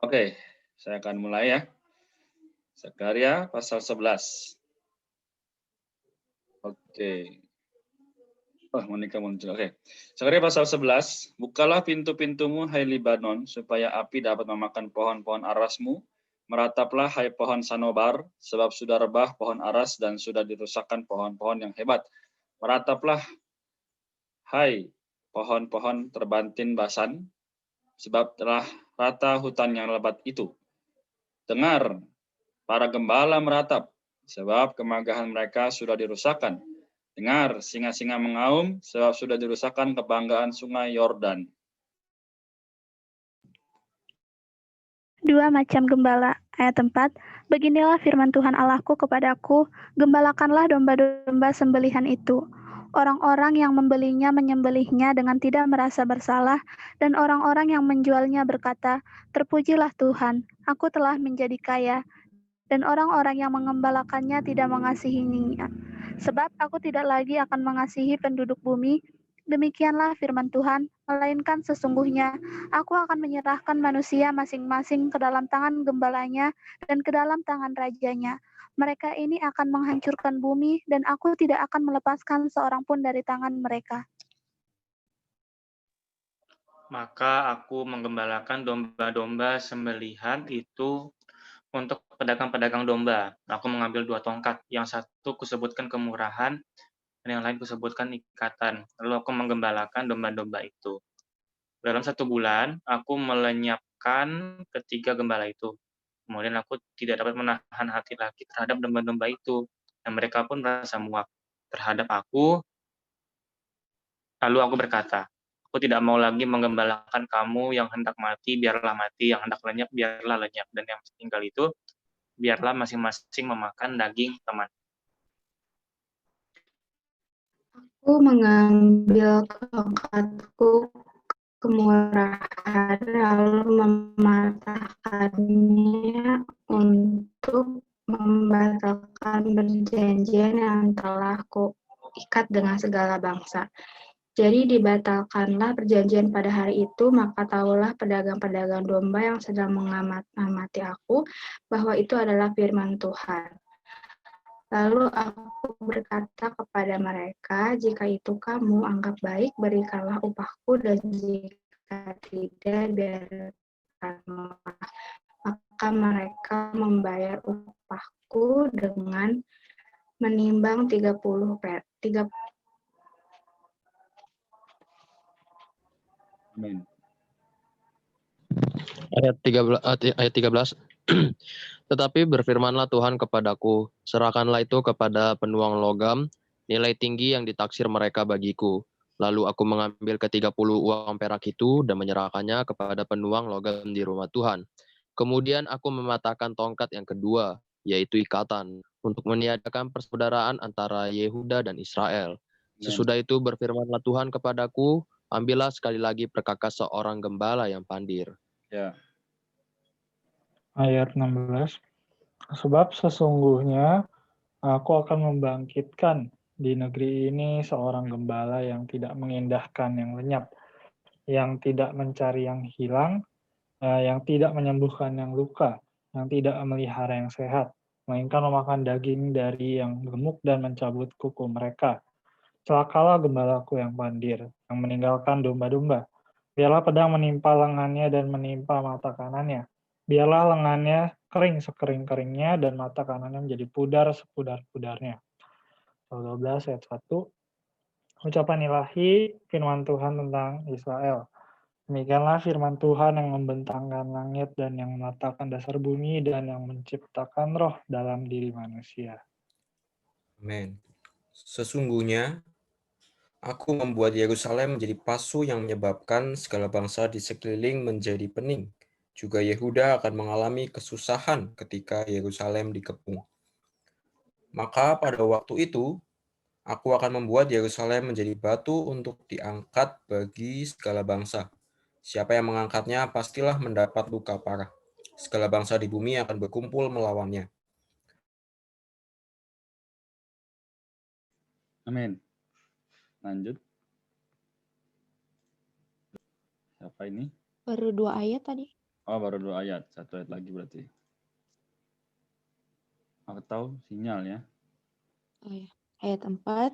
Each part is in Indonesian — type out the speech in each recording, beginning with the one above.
Oke, saya akan mulai ya. Zakaria pasal 11. Oke. Oh, Monica muncul. Oke. Zakaria pasal 11. Bukalah pintu-pintumu, hai Libanon, supaya api dapat memakan pohon-pohon arasmu. Merataplah, hai pohon sanobar, sebab sudah rebah pohon aras dan sudah dirusakkan pohon-pohon yang hebat. Merataplah, hai pohon-pohon terbantin Basan, sebab telah rata hutan yang lebat itu. Dengar, para gembala meratap, sebab kemegahan mereka sudah dirusakkan. Dengar, singa-singa mengaum, sebab sudah dirusakkan kebanggaan sungai Yordan. Dua macam gembala. Ayat 4. Beginilah firman Tuhan Allahku kepadaku, gembalakanlah domba-domba sembelihan itu. Orang-orang yang membelinya menyembelihnya dengan tidak merasa bersalah, dan orang-orang yang menjualnya berkata, terpujilah Tuhan, aku telah menjadi kaya, dan orang-orang yang mengembalakannya tidak mengasihinya. Sebab aku tidak lagi akan mengasihi penduduk bumi, demikianlah firman Tuhan, melainkan sesungguhnya aku akan menyerahkan manusia masing-masing ke dalam tangan gembalanya dan ke dalam tangan rajanya. Mereka ini akan menghancurkan bumi, dan aku tidak akan melepaskan seorang pun dari tangan mereka. Maka aku menggembalakan domba-domba sembelihan itu untuk pedagang-pedagang domba. Aku mengambil 2 tongkat, yang satu kusebutkan kemurahan, dan yang lain kusebutkan ikatan. Lalu aku menggembalakan domba-domba itu. Dalam 1 bulan, aku melenyapkan ketiga gembala itu. Kemudian aku tidak dapat menahan hati lagi terhadap domba-domba itu, dan mereka pun merasa muak terhadap aku. Lalu aku berkata, aku tidak mau lagi menggembalakan kamu. Yang hendak mati, biarlah mati. Yang hendak lenyap, biarlah lenyap. Dan yang tinggal itu, biarlah masing-masing memakan daging teman. Aku mengambil tongkatku kemurahan lalu mematahkannya untuk membatalkan perjanjian yang telah kuikat dengan segala bangsa. Jadi dibatalkanlah perjanjian pada hari itu, maka tahulah pedagang-pedagang domba yang sedang mengamati aku, bahwa itu adalah firman Tuhan. Lalu aku berkata kepada mereka, jika itu kamu anggap baik, berikanlah upahku, dan jika tidak, biarkanlah. Maka mereka membayar upahku dengan menimbang 30 perak. Amin. Ayat 13. Tetapi berfirmanlah Tuhan kepadaku, serahkanlah itu kepada penuang logam, nilai tinggi yang ditaksir mereka bagiku. Lalu aku mengambil ke-30 uang perak itu dan menyerahkannya kepada penuang logam di rumah Tuhan. Kemudian aku mematahkan tongkat yang kedua, yaitu ikatan, untuk meniadakan persaudaraan antara Yehuda dan Israel. Sesudah itu berfirmanlah Tuhan kepadaku, ambillah sekali lagi perkakas seorang gembala yang pandir. Ya. Ayat 16. Sebab sesungguhnya aku akan membangkitkan di negeri ini seorang gembala yang tidak mengindahkan yang lenyap, yang tidak mencari yang hilang, yang tidak menyembuhkan yang luka, yang tidak memelihara yang sehat, melainkan memakan daging dari yang gemuk dan mencabut kuku mereka. Celakalah gembalaku yang pandir, yang meninggalkan domba-domba. Biarlah pedang menimpa lengannya dan menimpa mata kanannya. Biarlah lengannya kering sekering-keringnya dan mata kanannya menjadi pudar sepudar-pudarnya. 12 ayat 1. Ucapan ilahi firman Tuhan tentang Israel. Demikianlah firman Tuhan yang membentangkan langit dan yang menatakan dasar bumi dan yang menciptakan roh dalam diri manusia. Amin. Sesungguhnya aku membuat Yerusalem menjadi pasu yang menyebabkan segala bangsa di sekeliling menjadi pening. Juga Yehuda akan mengalami kesusahan ketika Yerusalem dikepung. Maka pada waktu itu, aku akan membuat Yerusalem menjadi batu untuk diangkat bagi segala bangsa. Siapa yang mengangkatnya pastilah mendapat luka parah. Segala bangsa di bumi akan berkumpul melawannya. Amin. Lanjut. Siapa ini? Baru 2 ayat tadi. Oh, baru 2 ayat. 1 ayat lagi berarti. Atau sinyal ya. Oh ya. Ayat 4.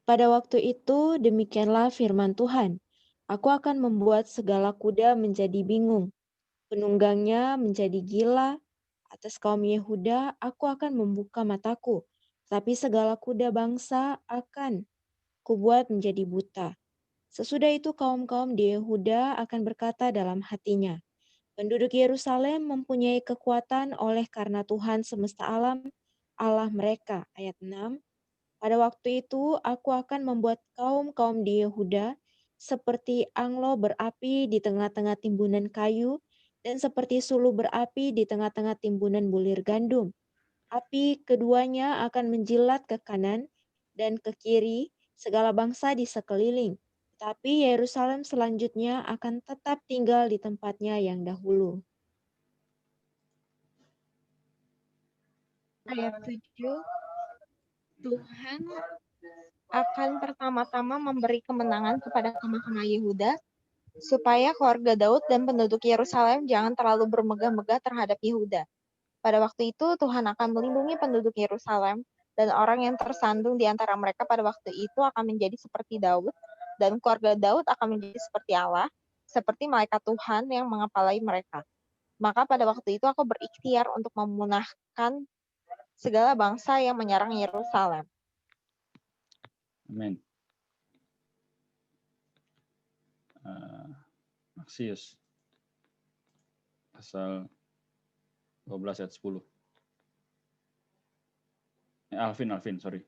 Pada waktu itu demikianlah firman Tuhan. Aku akan membuat segala kuda menjadi bingung. Penunggangnya menjadi gila. Atas kaum Yehuda aku akan membuka mataku. Tapi segala kuda bangsa akan kubuat menjadi buta. Sesudah itu kaum-kaum di Yehuda akan berkata dalam hatinya, penduduk Yerusalem mempunyai kekuatan oleh karena Tuhan semesta alam, Allah mereka. Ayat 6. Pada waktu itu aku akan membuat kaum-kaum di Yehuda seperti anglo berapi di tengah-tengah timbunan kayu dan seperti suluh berapi di tengah-tengah timbunan bulir gandum. Api keduanya akan menjilat ke kanan dan ke kiri segala bangsa di sekeliling. Tapi Yerusalem selanjutnya akan tetap tinggal di tempatnya yang dahulu. Ayat 7, Tuhan akan pertama-tama memberi kemenangan kepada kemah-kemah Yehuda, supaya keluarga Daud dan penduduk Yerusalem jangan terlalu bermegah-megah terhadap Yehuda. Pada waktu itu Tuhan akan melindungi penduduk Yerusalem, dan orang yang tersandung di antara mereka pada waktu itu akan menjadi seperti Daud, dan keluarga Daud akan menjadi seperti Allah, seperti malaikat Tuhan yang mengepalai mereka. Maka pada waktu itu aku berikhtiar untuk memunahkan segala bangsa yang menyerang Yerusalem. Amin. Maksius. Pasal 12 ayat 10. Alvin, sorry.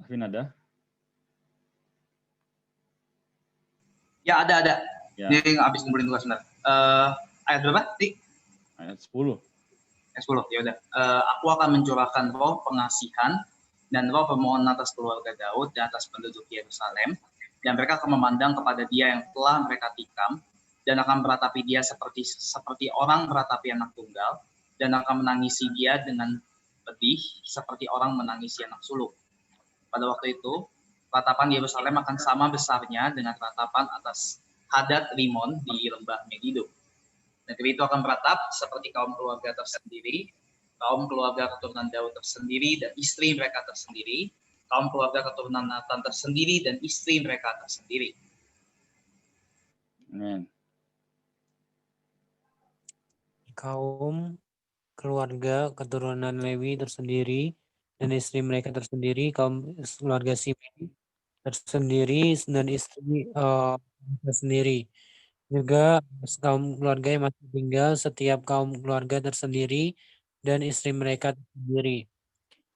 Alvin ada? Ya, ada. Ya. Dia habis ngumpulin tugas sebentar. Ayat berapa? Ayat 10. Ayat 10, ya udah. Aku akan mencurahkan roh pengasihan dan roh permohonan atas keluarga Daud dan atas penduduk Yerusalem, dan mereka akan memandang kepada dia yang telah mereka tikam, dan akan meratapi dia seperti orang meratapi anak tunggal, dan akan menangisi dia dengan pedih seperti orang menangisi anak sulung. Pada waktu itu, ratapan Yerusalem akan sama besarnya dengan ratapan atas Hadad Rimon di lembah Megido. Negeri itu akan meratap seperti kaum keluarga tersendiri, kaum keluarga keturunan Daud tersendiri dan istri mereka tersendiri, kaum keluarga keturunan Nathan tersendiri dan istri mereka tersendiri. Amin. Kaum keluarga keturunan Lewi tersendiri dan istri mereka tersendiri, kaum keluarga Simeon tersendiri dan istri tersendiri. Juga kaum keluarga yang masih tinggal, setiap kaum keluarga tersendiri dan istri mereka tersendiri.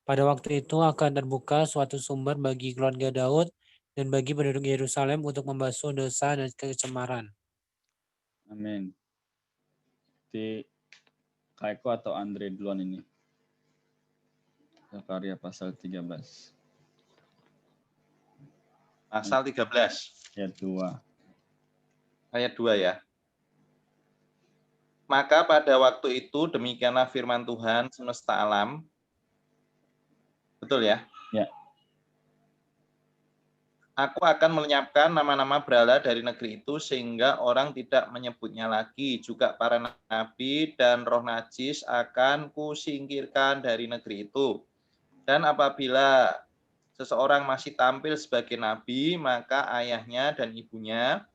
Pada waktu itu akan terbuka suatu sumber bagi keluarga Daud dan bagi penduduk Yerusalem untuk membasuh dosa dan kecemaran. Amin. Di Kaiko atau Andre duluan ini. Zakaria pasal 13. Pasal 13. Ayat 2. Ayat 2 ya. Maka pada waktu itu demikianlah firman Tuhan semesta alam. Betul ya? Ya. Aku akan melenyapkan nama-nama berhala dari negeri itu sehingga orang tidak menyebutnya lagi. Juga para nabi dan roh najis akan kusingkirkan dari negeri itu. Dan apabila seseorang masih tampil sebagai nabi, maka ayahnya dan ibunya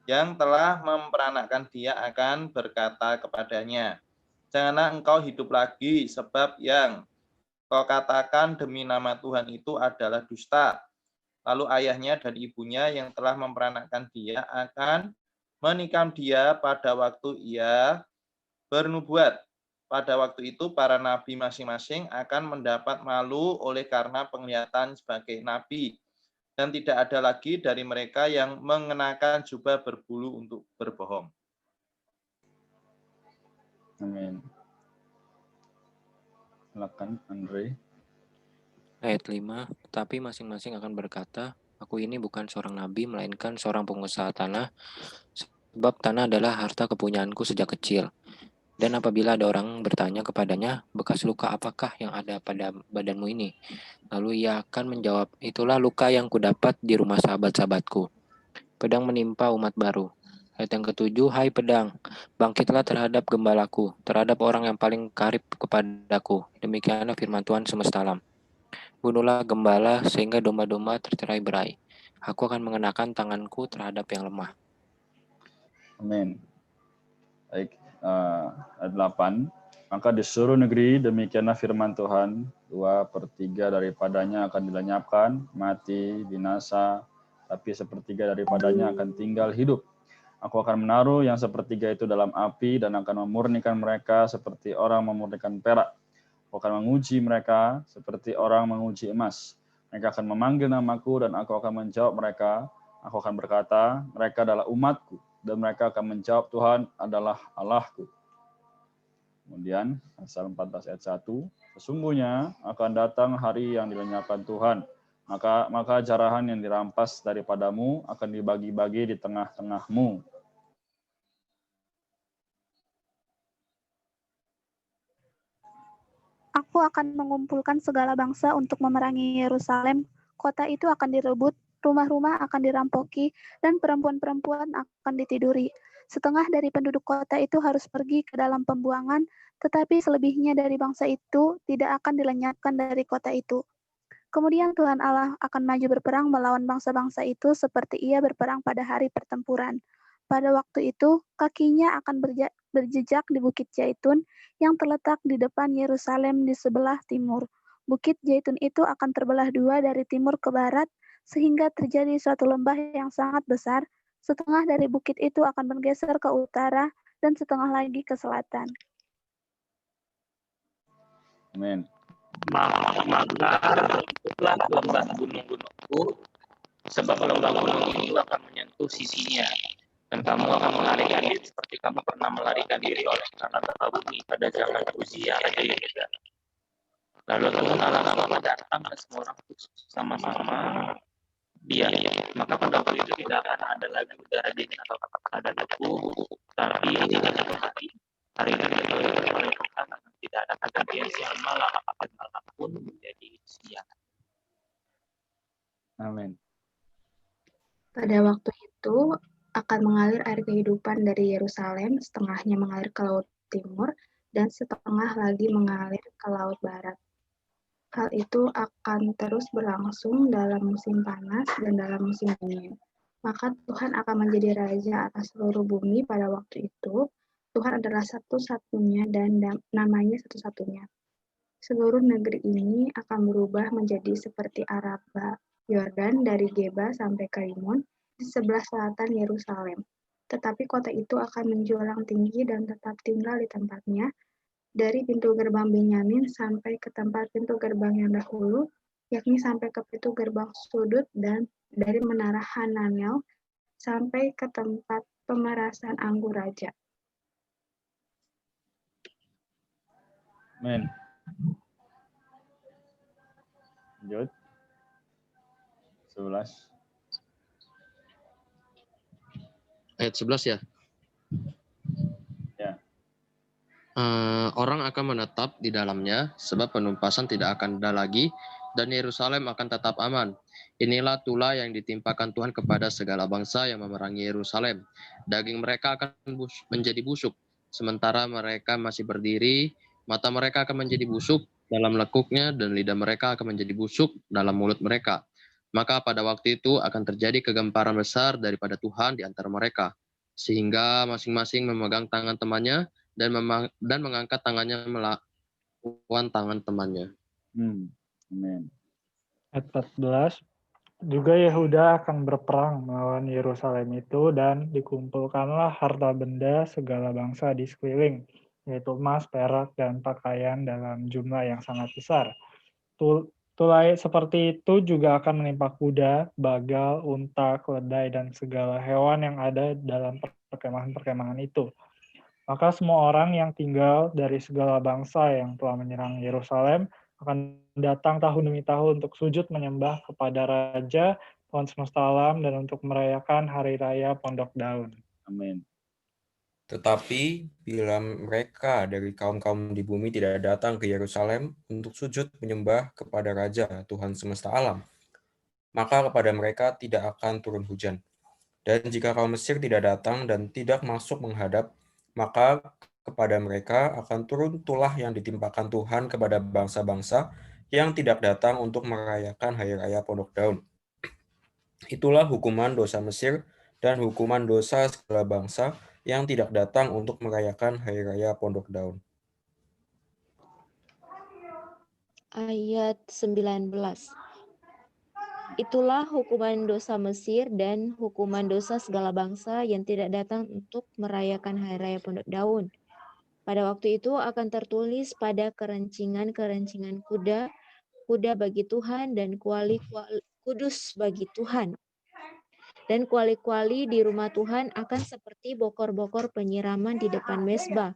yang telah memperanakkan dia akan berkata kepadanya, janganlah engkau hidup lagi, sebab yang kau katakan demi nama Tuhan itu adalah dusta. Lalu ayahnya dan ibunya yang telah memperanakkan dia akan menikam dia pada waktu ia bernubuat. Pada waktu itu para nabi masing-masing akan mendapat malu oleh karena penglihatan sebagai nabi. Dan tidak ada lagi dari mereka yang mengenakan jubah berbulu untuk berbohong. Amin. Silakan Andre. Ayat 5, tetapi masing-masing akan berkata, aku ini bukan seorang nabi, melainkan seorang pengusaha tanah, sebab tanah adalah harta kepunyaanku sejak kecil. Dan apabila ada orang bertanya kepadanya, bekas luka apakah yang ada pada badanmu ini? Lalu ia akan menjawab, itulah luka yang kudapat di rumah sahabat-sahabatku. Pedang menimpa umat baru. Ayat yang ketujuh, hai pedang, bangkitlah terhadap gembalaku, terhadap orang yang paling karib kepadaku. Demikianlah firman Tuhan semesta alam. Bunuhlah gembala sehingga domba-domba tercerai-berai. Aku akan mengenakan tanganku terhadap yang lemah. Amin. Baik, ayat 8. Maka di seluruh negeri demikianlah firman Tuhan, 2/3 daripadanya akan dilenyapkan, mati, binasa, tapi 1/3 daripadanya akan tinggal hidup. Aku akan menaruh yang 1/3 itu dalam api dan akan memurnikan mereka seperti orang memurnikan perak. Aku akan menguji mereka seperti orang menguji emas. Mereka akan memanggil namaku dan aku akan menjawab mereka. Aku akan berkata, mereka adalah umatku. Dan mereka akan menjawab, Tuhan adalah Allahku. Kemudian, pasal 14 ayat 1. Sesungguhnya akan datang hari yang dilenyapkan Tuhan. Maka jarahan yang dirampas daripadamu akan dibagi-bagi di tengah-tengahmu. Aku akan mengumpulkan segala bangsa untuk memerangi Yerusalem. Kota itu akan direbut, rumah-rumah akan dirampoki, dan perempuan-perempuan akan ditiduri. Setengah dari penduduk kota itu harus pergi ke dalam pembuangan, tetapi selebihnya dari bangsa itu tidak akan dilenyapkan dari kota itu. Kemudian Tuhan Allah akan maju berperang melawan bangsa-bangsa itu seperti ia berperang pada hari pertempuran. Pada waktu itu, kakinya akan berjejak di Bukit Zaitun yang terletak di depan Yerusalem di sebelah timur. Bukit Zaitun itu akan terbelah dua dari timur ke barat, sehingga terjadi suatu lembah yang sangat besar. Setengah dari bukit itu akan bergeser ke utara, dan setengah lagi ke selatan. Amin. Maka ikutlah lembah gunung-gunungku, sebab lembah gunung itu akan menyentuh sisinya. Dan kamu akan melarikan diri seperti kamu pernah melarikan diri oleh karena gempa bumi pada zaman Uzia Raja Yehuda. Lalu Tuhan Allah kamu datang dan semua orang sama-sama dia. Maka pada waktu itu tidak akan ada lagi udara dingin atau ada debu, tapi tidak ada hari ini oleh Tuhan tidak ada pergantian siang malam, dan malam pun menjadi siang. Amin. Pada waktu itu akan mengalir air kehidupan dari Yerusalem, setengahnya mengalir ke laut timur, dan setengah lagi mengalir ke laut barat. Hal itu akan terus berlangsung dalam musim panas dan dalam musim dingin. Maka Tuhan akan menjadi raja atas seluruh bumi pada waktu itu. Tuhan adalah satu-satunya dan namanya satu-satunya. Seluruh negeri ini akan berubah menjadi seperti Araba, Yordan dari Geba sampai ke Rimon, di sebelah selatan Yerusalem. Tetapi kota itu akan menjulang tinggi dan tetap tinggal di tempatnya, dari pintu gerbang Benyamin sampai ke tempat pintu gerbang yang dahulu, yakni sampai ke pintu gerbang sudut, dan dari menara Hananel sampai ke tempat pemerasan anggur raja. Amin. Lanjut. 11. Ayat 11 ya. Ya. Orang akan menetap di dalamnya, sebab penumpasan tidak akan ada lagi, dan Yerusalem akan tetap aman. Inilah tulah yang ditimpakan Tuhan kepada segala bangsa yang memerangi Yerusalem. Daging mereka akan menjadi busuk, sementara mereka masih berdiri, mata mereka akan menjadi busuk dalam lekuknya, dan lidah mereka akan menjadi busuk dalam mulut mereka. Maka pada waktu itu akan terjadi kegemparan besar daripada Tuhan di antara mereka, sehingga masing-masing memegang tangan temannya, dan mengangkat tangannya melawan tangan temannya. Amin. Ayat 14. Juga Yehuda akan berperang melawan Yerusalem itu, dan dikumpulkanlah harta benda segala bangsa di sekeliling, yaitu emas, perak, dan pakaian dalam jumlah yang sangat besar. Tulai seperti itu juga akan menimpa kuda, bagal, unta, keledai, dan segala hewan yang ada dalam perkemahan-perkemahan itu. Maka semua orang yang tinggal dari segala bangsa yang telah menyerang Yerusalem akan datang tahun demi tahun untuk sujud menyembah kepada Raja, Tuhan semesta alam, dan untuk merayakan Hari Raya Pondok Daun. Amin. Tetapi bila mereka dari kaum-kaum di bumi tidak datang ke Yerusalem untuk sujud menyembah kepada Raja Tuhan semesta alam, maka kepada mereka tidak akan turun hujan. Dan jika kaum Mesir tidak datang dan tidak masuk menghadap, maka kepada mereka akan turun tulah yang ditimpakan Tuhan kepada bangsa-bangsa yang tidak datang untuk merayakan Hari Raya Pondok Daun. Itulah hukuman dosa Mesir dan hukuman dosa segala bangsa yang tidak datang untuk merayakan Hari Raya Pondok Daun. Ayat 19. Itulah hukuman dosa Mesir dan hukuman dosa segala bangsa yang tidak datang untuk merayakan Hari Raya Pondok Daun. Pada waktu itu akan tertulis pada kerencingan-kerencingan kuda bagi Tuhan dan kuali-kuali kudus bagi Tuhan. Dan kuali-kuali di rumah Tuhan akan seperti bokor-bokor penyiraman di depan mezbah.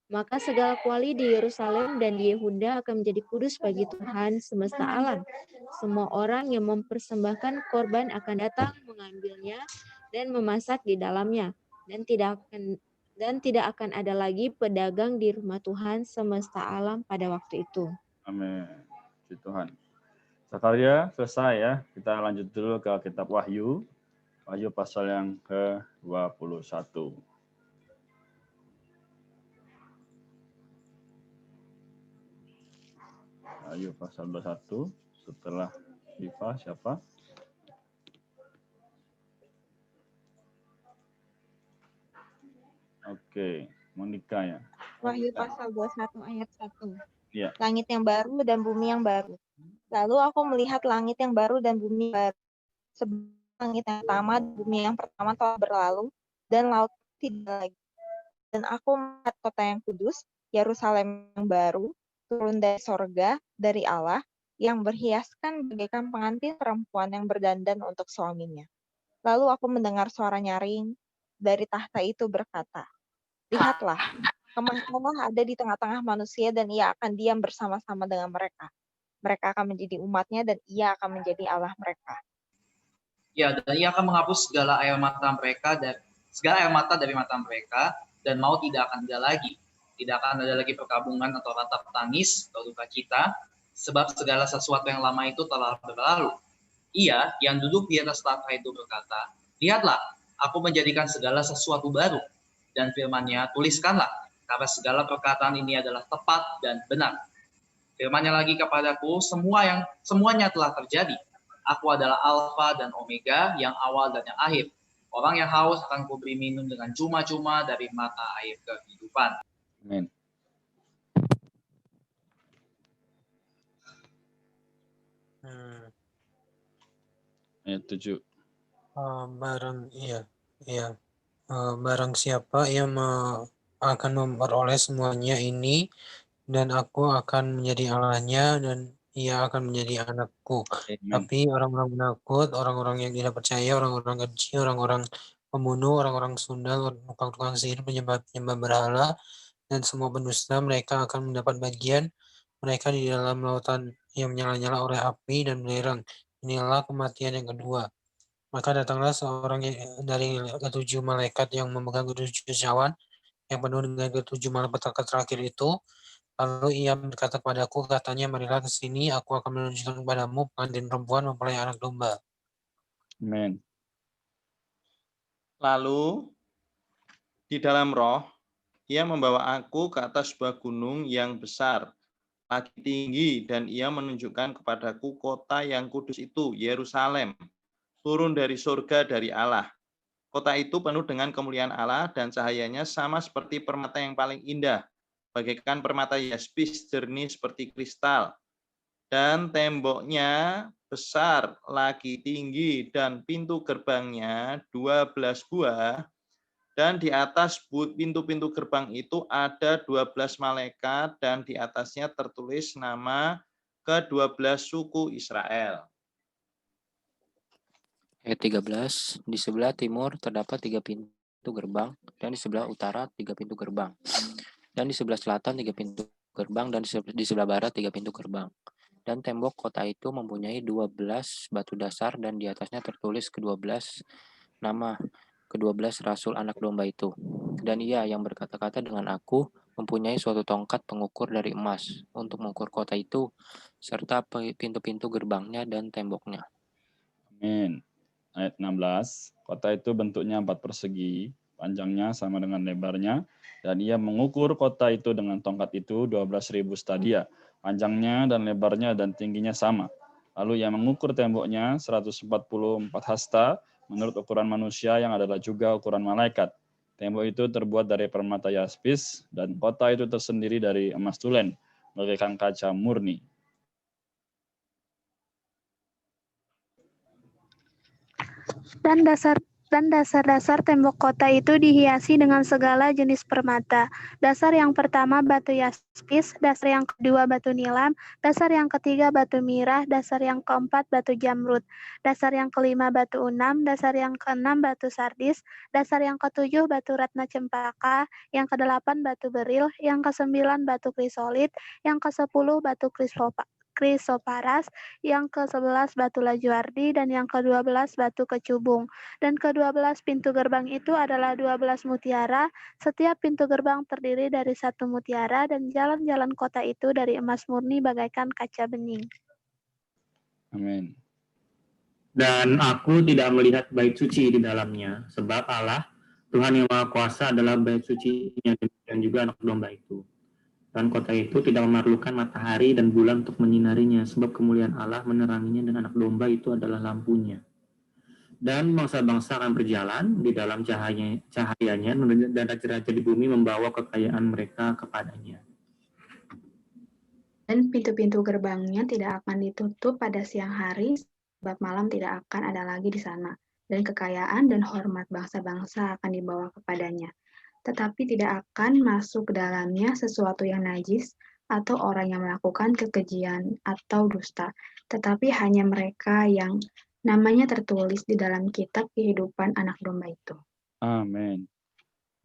Maka segala kuali di Yerusalem dan di Yehuda akan menjadi kudus bagi Tuhan semesta alam. Semua orang yang mempersembahkan korban akan datang mengambilnya dan memasak di dalamnya. Dan tidak akan ada lagi pedagang di rumah Tuhan semesta alam pada waktu itu. Amin. Puji Tuhan. Zakaria selesai ya. Kita lanjut dulu ke kitab Wahyu. Wahyu pasal yang ke-21. Wahyu pasal 21. Setelah Diva siapa? Oke, Monica ya. Wahyu pasal 21 ayat 1. Iya. Langit yang baru dan bumi yang baru. Lalu aku melihat langit yang baru dan bumi baru. Sebab langit yang pertama dan bumi yang pertama telah berlalu, dan laut tidak lagi. Dan aku melihat kota yang kudus, Yerusalem yang baru, turun dari sorga, dari Allah, yang berhiaskan bagaikan pengantin perempuan yang berdandan untuk suaminya. Lalu aku mendengar suara nyaring dari tahta itu berkata, "Lihatlah, Kemah Allah ada di tengah-tengah manusia dan ia akan diam bersama-sama dengan mereka. Mereka akan menjadi umatnya dan ia akan menjadi Allah mereka." Ya, dan ia akan menghapus segala air mata dari mata mereka, dan maut tidak akan ada lagi. Tidak akan ada lagi perkabungan atau ratap tangis atau duka cita, sebab segala sesuatu yang lama itu telah berlalu. Ia yang duduk di atas tahta itu berkata, "Lihatlah, aku menjadikan segala sesuatu baru." Dan firman-Nya, "Tuliskanlah, karena segala perkataan ini adalah tepat dan benar." Firman-Nya lagi kepadaku, semuanya telah terjadi. Aku adalah Alfa dan Omega, yang awal dan yang akhir. Orang yang haus akan kuberi minum dengan cuma-cuma dari mata air kehidupan. Amin. Ayat 7. Barang siapa yang akan memperoleh semuanya ini, dan aku akan menjadi Allahnya, dan ia akan menjadi anakku. Tapi orang-orang penakut, orang-orang yang tidak percaya, orang-orang keji, orang-orang pembunuh, orang-orang sundal, tukang-tukang sihir, penyembah berhala, dan semua pendusta, mereka akan mendapat bagian mereka di dalam lautan yang menyala-nyala oleh api dan belerang. Inilah kematian yang kedua. Maka datanglah seorang dari ketujuh malaikat yang memegang ketujuh cawan, yang penuh dengan ketujuh malapetaka terakhir itu. Lalu ia berkata kepadaku, katanya, "Marilah ke sini, aku akan menunjukkan kepadamu pengantin perempuan mempelai anak domba." Amin. Lalu di dalam roh, ia membawa aku ke atas sebuah gunung yang besar, lagi tinggi, dan ia menunjukkan kepadaku kota yang kudus itu, Yerusalem, turun dari surga dari Allah. Kota itu penuh dengan kemuliaan Allah dan cahayanya sama seperti permata yang paling indah, bagaikan permata yaspis jernih seperti kristal. Dan temboknya besar, lagi tinggi, dan pintu gerbangnya 12 buah. Dan di atas pintu-pintu gerbang itu ada 12 malaikat, dan di atasnya tertulis nama ke-12 suku Israel. Ayat 13, di sebelah timur terdapat 3 pintu gerbang, dan di sebelah utara 3 pintu gerbang, dan di sebelah selatan 3 pintu gerbang, dan di sebelah barat 3 pintu gerbang. Dan tembok kota itu mempunyai 12 batu dasar, dan di atasnya tertulis ke-12 nama ke-12 rasul anak domba itu. Dan ia yang berkata-kata dengan aku mempunyai suatu tongkat pengukur dari emas untuk mengukur kota itu, serta pintu-pintu gerbangnya dan temboknya. Amin. ayat 16. Kota itu bentuknya 4 persegi, panjangnya sama dengan lebarnya, dan ia mengukur kota itu dengan tongkat itu 12.000 stadia. Panjangnya dan lebarnya dan tingginya sama. Lalu ia mengukur temboknya 144 hasta menurut ukuran manusia yang adalah juga ukuran malaikat. Tembok itu terbuat dari permata yaspis dan kota itu tersendiri dari emas tulen, bagaikan kaca murni. Dan dasar-dasar tembok kota itu dihiasi dengan segala jenis permata. Dasar yang pertama batu yaspis, dasar yang kedua batu nilam, dasar yang ketiga batu mirah, dasar yang keempat batu jamrud, dasar yang kelima batu unam, dasar yang keenam batu sardis, dasar yang ketujuh batu ratna cempaka, yang kedelapan batu beril, yang kesembilan batu krisolit, yang kesepuluh batu krisoparas, yang ke-11 batu lajuardi, dan yang ke-12 batu kecubung. Dan ke-12 pintu gerbang itu adalah 12 mutiara, setiap pintu gerbang terdiri dari 1 mutiara, dan jalan-jalan kota itu dari emas murni bagaikan kaca bening. Amin. Dan aku tidak melihat bait suci di dalamnya, sebab Allah, Tuhan yang Maha Kuasa adalah bait sucinya dan juga anak domba itu. Dan kota itu tidak memerlukan matahari dan bulan untuk menyinarinya, sebab kemuliaan Allah meneranginya dan anak domba itu adalah lampunya. Dan bangsa-bangsa akan berjalan di dalam cahayanya, dan raja-raja di bumi membawa kekayaan mereka kepadanya. Dan pintu-pintu gerbangnya tidak akan ditutup pada siang hari, sebab malam tidak akan ada lagi di sana. Dan kekayaan dan hormat bangsa-bangsa akan dibawa kepadanya. Tetapi tidak akan masuk ke dalamnya sesuatu yang najis, atau orang yang melakukan kekejian atau dusta, tetapi hanya mereka yang namanya tertulis di dalam kitab kehidupan anak domba itu. Amin.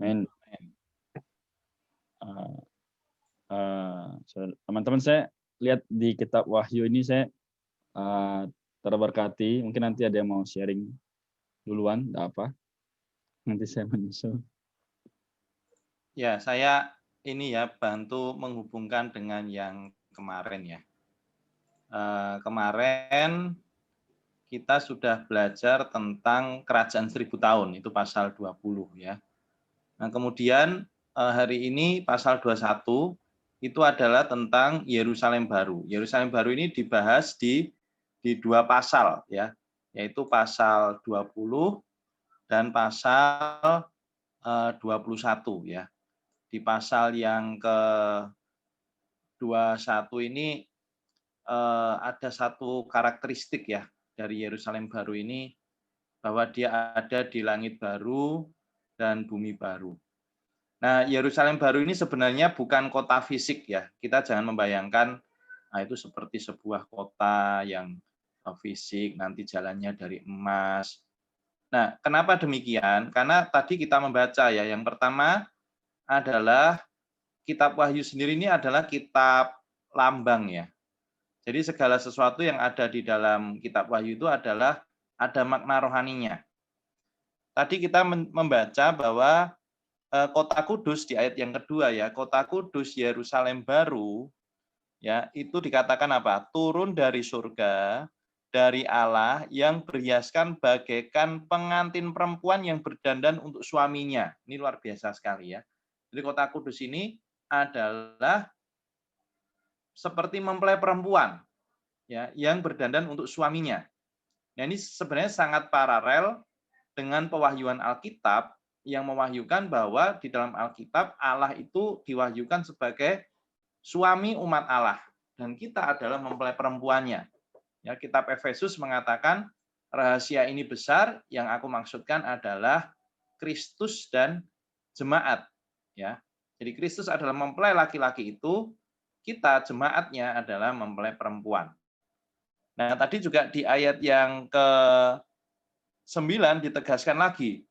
Amin. Teman-teman, saya lihat di kitab Wahyu ini saya terberkati. Mungkin nanti ada yang mau sharing duluan, enggak apa. Nanti saya menyusul. Ya, saya ini ya bantu menghubungkan dengan yang kemarin ya. Kemarin kita sudah belajar tentang kerajaan 1000 tahun, itu pasal 20 ya. Nah, kemudian hari ini pasal 21 itu adalah tentang Yerusalem baru. Yerusalem baru ini dibahas di 2 pasal ya, yaitu pasal 20 dan pasal 21 ya. Di pasal yang ke-21 ini ada satu karakteristik ya dari Yerusalem baru ini, bahwa dia ada di langit baru dan bumi baru. Nah, Yerusalem baru ini sebenarnya bukan kota fisik ya. Kita jangan membayangkan itu seperti sebuah kota yang fisik, nanti jalannya dari emas. Nah, kenapa demikian? Karena tadi kita membaca ya, yang pertama adalah kitab Wahyu sendiri ini adalah kitab lambang ya. Jadi segala sesuatu yang ada di dalam kitab Wahyu itu adalah ada makna rohaninya. Tadi kita membaca bahwa kota kudus di ayat yang kedua ya, kota kudus Yerusalem baru ya, itu dikatakan apa? Turun dari surga, dari Allah yang berhiaskan bagaikan pengantin perempuan yang berdandan untuk suaminya. Ini luar biasa sekali ya. Jadi kota kudus ini adalah seperti mempelai perempuan ya, yang berdandan untuk suaminya. Nah, ini sebenarnya sangat paralel dengan pewahyuan Alkitab yang mewahyukan bahwa di dalam Alkitab Allah itu diwahyukan sebagai suami umat Allah dan kita adalah mempelai perempuannya. Ya, kitab Efesus mengatakan rahasia ini besar, yang aku maksudkan adalah Kristus dan jemaat ya. Jadi Kristus adalah mempelai laki-laki itu, kita jemaatnya adalah mempelai perempuan. Nah, tadi juga di ayat yang ke-9 ditegaskan lagi.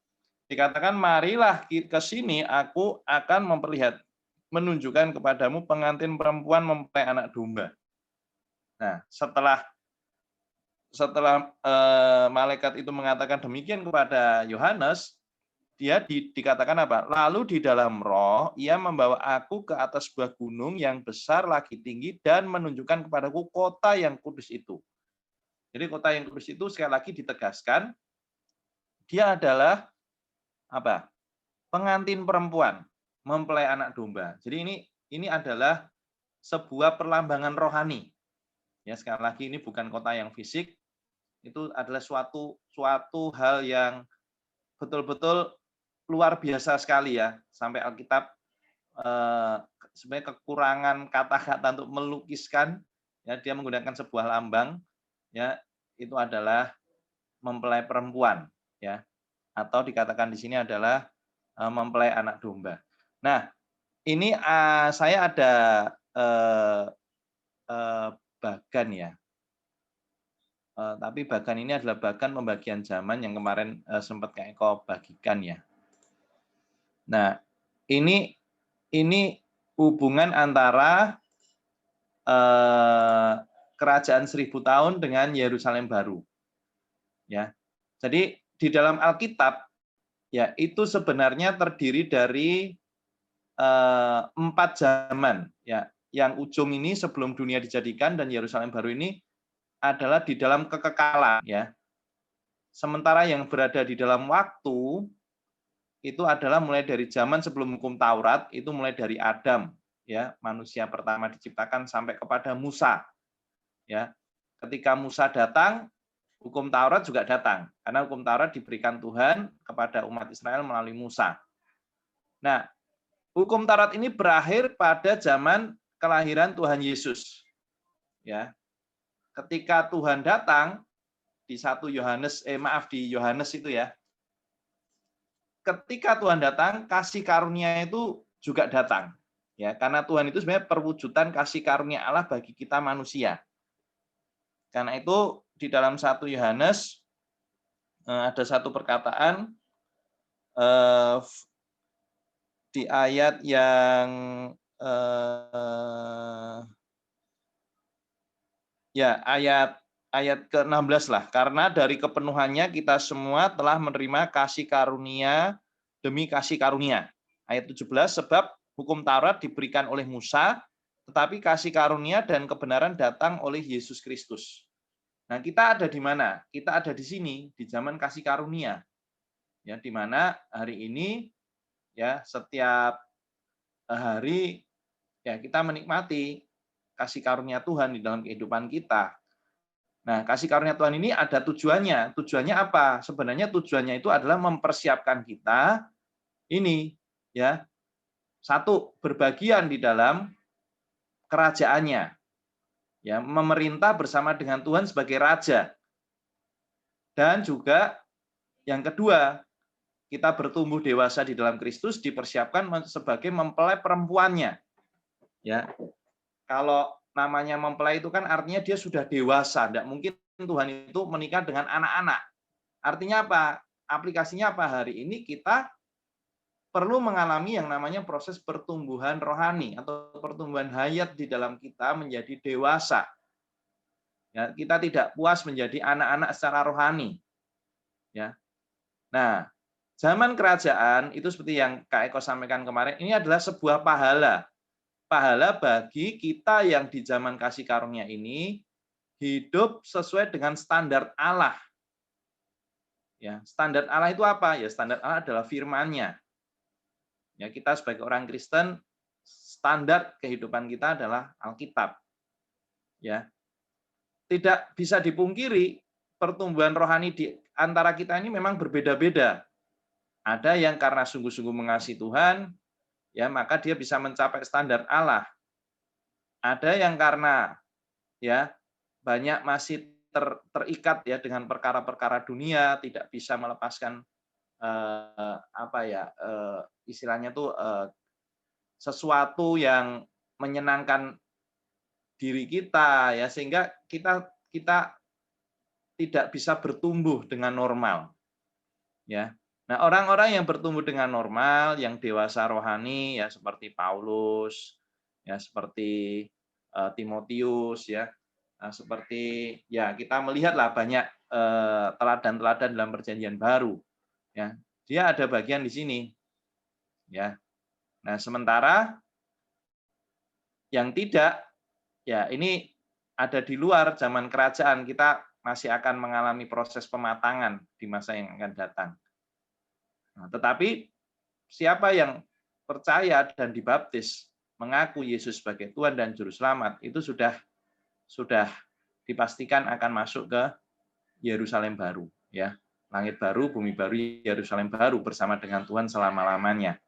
Dikatakan, marilah ke sini, aku akan menunjukkan kepadamu pengantin perempuan mempelai anak domba. Nah, setelah malaikat itu mengatakan demikian kepada Yohanes, dia dikatakan apa? Lalu di dalam roh, ia membawa aku ke atas sebuah gunung yang besar lagi tinggi dan menunjukkan kepadaku kota yang kudus itu. Jadi kota yang kudus itu sekali lagi ditegaskan dia adalah apa? Pengantin perempuan, mempelai anak domba. Jadi ini adalah sebuah perlambangan rohani. Ya, sekali lagi ini bukan kota yang fisik, itu adalah suatu hal yang betul-betul luar biasa sekali ya. Sampai Alkitab sebenarnya kekurangan kata-kata untuk melukiskan, ya, dia menggunakan sebuah lambang, ya, itu adalah mempelai perempuan, ya, atau dikatakan di sini adalah mempelai anak domba. Nah, ini saya ada bagan ya, tapi bagan ini adalah bagan pembagian zaman yang kemarin sempat Kak Eko bagikan ya. Nah, ini hubungan antara kerajaan 1000 tahun dengan Yerusalem baru. Ya. Jadi di dalam Alkitab ya itu sebenarnya terdiri dari 4 zaman ya. Yang ujung ini sebelum dunia dijadikan dan Yerusalem baru ini adalah di dalam kekekalan ya. Sementara yang berada di dalam waktu itu adalah mulai dari zaman sebelum hukum Taurat, itu mulai dari Adam ya, manusia pertama diciptakan sampai kepada Musa. Ya. Ketika Musa datang, hukum Taurat juga datang karena hukum Taurat diberikan Tuhan kepada umat Israel melalui Musa. Nah, hukum Taurat ini berakhir pada zaman kelahiran Tuhan Yesus. Ya. Ketika Tuhan datang di di Yohanes itu ya. Ketika Tuhan datang, kasih karunia itu juga datang. Ya, karena Tuhan itu sebenarnya perwujudan kasih karunia Allah bagi kita manusia. Karena itu di dalam 1 Yohanes ada satu perkataan di ayat yang ayat ke-16 lah. Karena dari kepenuhannya kita semua telah menerima kasih karunia demi kasih karunia. Ayat 17, sebab hukum Taurat diberikan oleh Musa, tetapi kasih karunia dan kebenaran datang oleh Yesus Kristus. Nah, kita ada di mana? Kita ada di sini, di zaman kasih karunia. Ya, di mana hari ini ya setiap hari ya kita menikmati kasih karunia Tuhan di dalam kehidupan kita. Nah, kasih karunia Tuhan ini ada tujuannya. Tujuannya apa? Sebenarnya tujuannya itu adalah mempersiapkan kita ini ya. Satu, berbagian di dalam kerajaannya. Ya, memerintah bersama dengan Tuhan sebagai raja. Dan juga yang kedua, kita bertumbuh dewasa di dalam Kristus dipersiapkan sebagai mempelai perempuannya. Ya. Kalau namanya mempelai itu kan artinya dia sudah dewasa, tidak mungkin Tuhan itu menikah dengan anak-anak. Artinya apa? Aplikasinya apa? Hari ini kita perlu mengalami yang namanya proses pertumbuhan rohani atau pertumbuhan hayat di dalam kita menjadi dewasa. Ya, kita tidak puas menjadi anak-anak secara rohani. Ya. Nah, zaman kerajaan itu seperti yang Kak Eko sampaikan kemarin, ini adalah sebuah pahala. Pahala bagi kita yang di zaman kasih karunia ini hidup sesuai dengan standar Allah. Ya, standar Allah itu apa? Ya, standar Allah adalah firman-Nya. Ya, kita sebagai orang Kristen, standar kehidupan kita adalah Alkitab. Ya. Tidak bisa dipungkiri pertumbuhan rohani di antara kita ini memang berbeda-beda. Ada yang karena sungguh-sungguh mengasihi Tuhan, ya maka dia bisa mencapai standar Allah. Ada yang karena ya banyak masih terikat ya dengan perkara-perkara dunia, tidak bisa melepaskan istilahnya tuh sesuatu yang menyenangkan diri kita ya, sehingga kita tidak bisa bertumbuh dengan normal. Ya. Nah, orang-orang yang bertumbuh dengan normal, yang dewasa rohani ya seperti Paulus, ya seperti Timotius ya. Nah, seperti ya kita melihatlah banyak teladan-teladan dalam Perjanjian Baru. Ya. Dia ada bagian di sini. Ya. Nah, sementara yang tidak ya ini ada di luar zaman kerajaan, kita masih akan mengalami proses pematangan di masa yang akan datang. Nah, tetapi siapa yang percaya dan dibaptis, mengaku Yesus sebagai Tuhan dan Juru Selamat, itu sudah dipastikan akan masuk ke Yerusalem baru, ya. Langit baru, bumi baru, Yerusalem baru bersama dengan Tuhan selama-lamanya.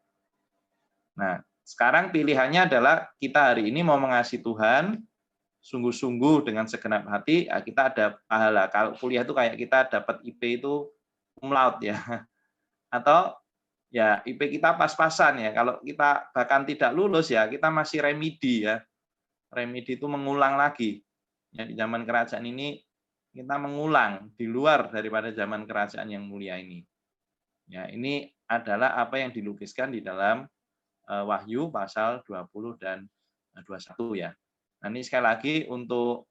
Nah, sekarang pilihannya adalah kita hari ini mau mengasihi Tuhan sungguh-sungguh dengan segenap hati, kita ada pahala. Kalau kuliah itu kayak kita dapat IP itu cum laude ya. Atau ya IP kita pas-pasan ya. Kalau kita bahkan tidak lulus ya, kita masih remedi ya. Remedi itu mengulang lagi. Ya, di zaman kerajaan ini kita mengulang di luar daripada zaman kerajaan yang mulia ini. Ya, ini adalah apa yang dilukiskan di dalam Wahyu pasal 20 dan 21 ya. Nah, ini sekali lagi untuk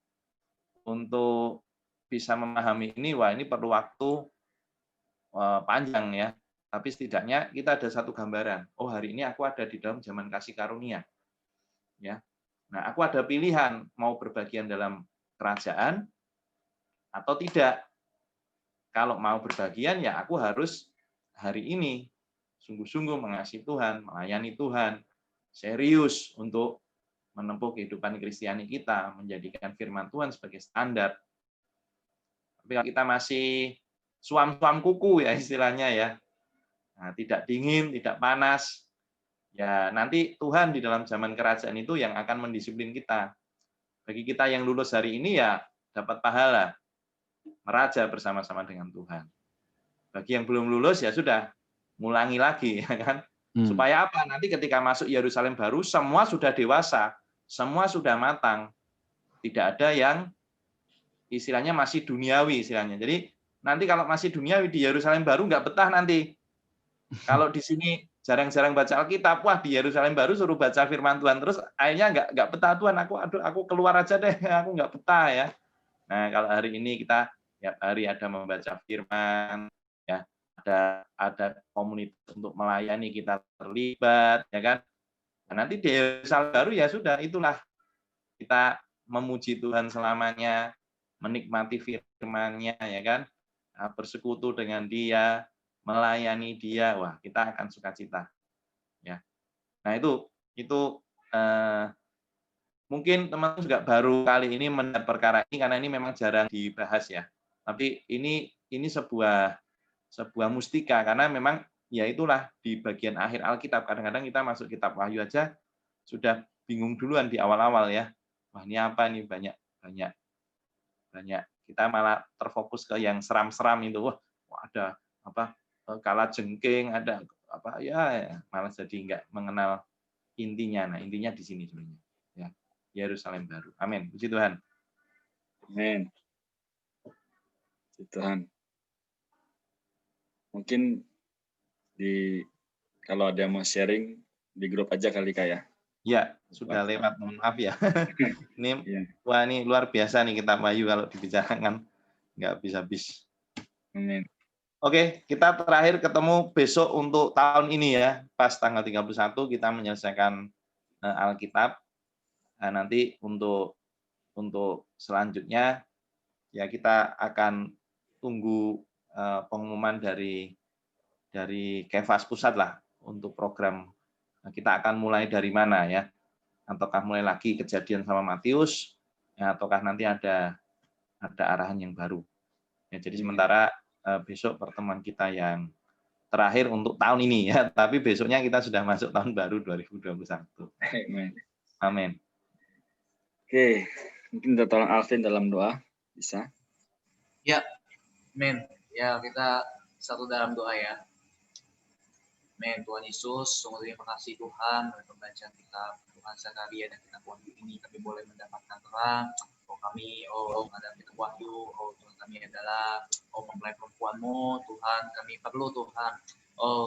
bisa memahami ini, wah ini perlu waktu panjang ya. Tapi setidaknya kita ada satu gambaran. Oh, hari ini aku ada di dalam zaman kasih karunia. Ya. Nah, aku ada pilihan mau berbagian dalam kerajaan atau tidak. Kalau mau berbagian ya aku harus hari ini sungguh-sungguh mengasihi Tuhan, melayani Tuhan, serius untuk menempuh kehidupan Kristiani kita, menjadikan firman Tuhan sebagai standar. Tapi kalau kita masih suam-suam kuku ya istilahnya ya, nah, tidak dingin, tidak panas, ya nanti Tuhan di dalam zaman kerajaan itu yang akan mendisiplin kita. Bagi kita yang lulus hari ini ya dapat pahala, meraja bersama-sama dengan Tuhan. Bagi yang belum lulus ya sudah, ngulangi lagi ya kan. Supaya apa? Nanti ketika masuk Yerusalem baru semua sudah dewasa, semua sudah matang. Tidak ada yang istilahnya masih duniawi istilahnya. Jadi nanti kalau masih duniawi di Yerusalem baru nggak betah nanti. Kalau di sini jarang-jarang baca Alkitab, wah di Yerusalem baru suruh baca firman Tuhan terus akhirnya nggak betah Tuhan, aku keluar aja deh, aku nggak betah ya. Nah, kalau hari ini kita tiap hari ada membaca firman, ya ada komunitas untuk melayani, kita terlibat, ya kan. Nah, nanti di Yerusalem baru ya sudah, itulah kita memuji Tuhan selamanya, menikmati firman-Nya, ya kan, bersekutu dengan Dia, melayani Dia, wah kita akan sukacita, ya. Nah itu mungkin teman-teman juga baru kali ini mendengar perkara ini karena ini memang jarang dibahas ya. Tapi ini sebuah mustika karena memang ya itulah di bagian akhir Alkitab. Kadang-kadang kita masuk kitab Wahyu aja sudah bingung duluan di awal-awal ya. Wah, ini apa nih banyak kita malah terfokus ke yang seram-seram itu. Wah, ada apa kala jengking, ada apa ya malah jadi nggak mengenal intinya. Nah, intinya di sini sebenarnya. Ya, Yerusalem baru. Amin. Puji Tuhan. Amin. Puji Tuhan. Mungkin kalau ada yang mau sharing di grup aja kali ya. Ya, sudah lewat, mohon maaf ya. Ini wah ini luar biasa nih kitab Wahyu kalau dibicarakan nggak habis-habis. Amin. Oke, kita terakhir ketemu besok untuk tahun ini ya. Pas tanggal 31 kita menyelesaikan Alkitab. Nah, nanti untuk selanjutnya ya kita akan tunggu pengumuman dari Kefas Pusat lah untuk program. Nah, kita akan mulai dari mana ya? Ataukah mulai lagi Kejadian sama Matius, ya, ataukah nanti ada arahan yang baru? Ya, jadi sementara besok pertemuan kita yang terakhir untuk tahun ini ya, tapi besoknya kita sudah masuk tahun baru 2021. Amin. Amin. Oke, mungkin kita tolong Alvin dalam doa, bisa? Ya, amin. Ya, kita satu dalam doa ya. Amin. Tuhan Yesus, sungguh terima kasih Tuhan oleh pembacaan kitab Tuhan Zakaria dan kitab Wahyu ini kami boleh mendapatkan terang. Kami menghadapi kitab Wahyu, Tuhan kami adalah mempelai perempuan-Mu, Tuhan kami perlu Tuhan.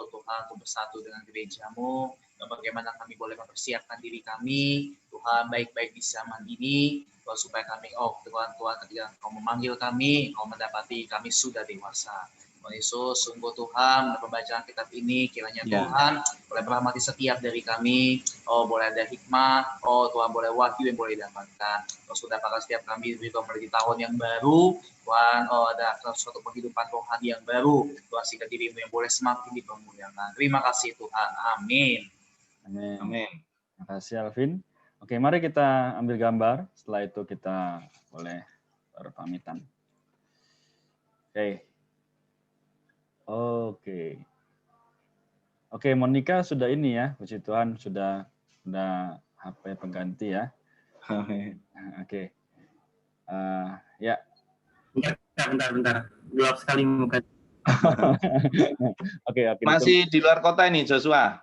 Tuhan untuk bersatu dengan gereja-Mu, bagaimana kami boleh mempersiapkan diri kami, Tuhan baik-baik di zaman ini, Tuhan supaya kami, Tuhan ketika Kau memanggil kami, Kau mendapati kami sudah dewasa. Tuhan Yesus, sungguh Tuhan, pembacaan kitab ini kiranya Tuhan boleh merahmati setiap dari kami, boleh ada hikmah, Tuhan boleh wahyu yang boleh didapatkan. Sudah apakah setiap kami juga memiliki tahun yang baru, Tuhan, ada suatu penghidupan rohani yang baru, Tuhan, sehingga dirimu yang boleh semakin dipermuliakan. Terima kasih Tuhan, amin. Amin. Amin. Terima kasih Alvin. Oke, mari kita ambil gambar. Setelah itu kita boleh berpamitan. Oke, Monica sudah ini ya, puji Tuhan sudah HP pengganti ya. Oke. Ya. Bentar. Gelap sekali muka. Oke. Masih di luar kota ini, Joshua.